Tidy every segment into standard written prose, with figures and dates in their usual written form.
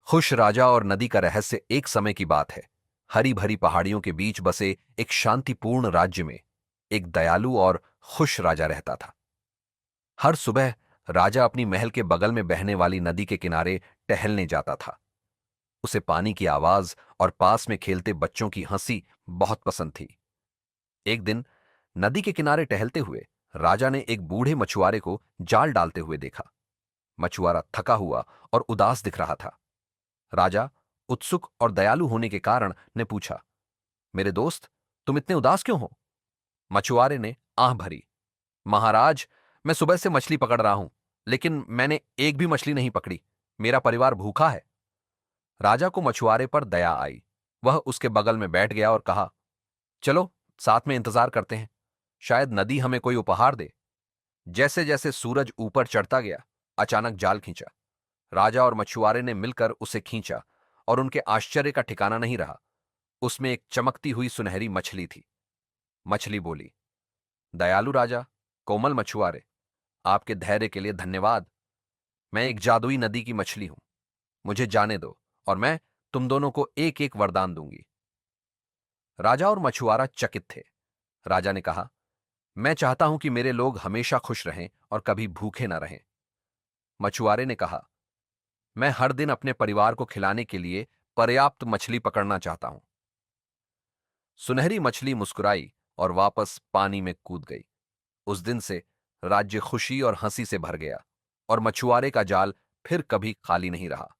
खुश राजा और नदी का रहस्य। एक समय की बात है। हरी भरी पहाड़ियों के बीच बसे एक शांतिपूर्ण राज्य में एक दयालु और खुश राजा रहता था। हर सुबह राजा अपनी महल के बगल में बहने वाली नदी के किनारे टहलने जाता था। उसे पानी की आवाज और पास में खेलते बच्चों की हंसी बहुत पसंद थी। एक दिन नदी के किनारे टहलते हुए राजा ने एक बूढ़े मछुआरे को जाल डालते हुए देखा। मछुआरा थका हुआ और उदास दिख रहा था। राजा, उत्सुक और दयालु होने के कारण, ने पूछा, मेरे दोस्त, तुम इतने उदास क्यों हो? मछुआरे ने आह भरी, महाराज, मैं सुबह से मछली पकड़ रहा हूं, लेकिन मैंने एक भी मछली नहीं पकड़ी। मेरा परिवार भूखा है। राजा को मछुआरे पर दया आई। वह उसके बगल में बैठ गया और कहा, चलो साथ में इंतजार करते हैं, शायद नदी हमें कोई उपहार दे। जैसे जैसे सूरज ऊपर चढ़ता गया, अचानक जाल खींचा। राजा और मछुआरे ने मिलकर उसे खींचा और उनके आश्चर्य का ठिकाना नहीं रहा। उसमें एक चमकती हुई सुनहरी मछली थी। मछली बोली, दयालु राजा, कोमल मछुआरे, आपके धैर्य के लिए धन्यवाद। मैं एक जादुई नदी की मछली हूं। मुझे जाने दो और मैं तुम दोनों को एक एक वरदान दूंगी। राजा और मछुआरा चकित थे। राजा ने कहा, मैं चाहता हूं कि मेरे लोग हमेशा खुश रहें और कभी भूखे न रहें। मछुआरे ने कहा, मैं हर दिन अपने परिवार को खिलाने के लिए पर्याप्त मछली पकड़ना चाहता हूं। सुनहरी मछली मुस्कुराई और वापस पानी में कूद गई। उस दिन से राज्य खुशी और हंसी से भर गया और मछुआरे का जाल फिर कभी खाली नहीं रहा।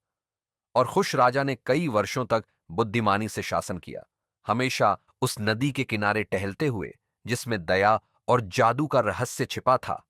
और खुश राजा ने कई वर्षों तक बुद्धिमानी से शासन किया, हमेशा उस नदी के किनारे टहलते हुए जिसमें दया और जादू का रहस्य छिपा था।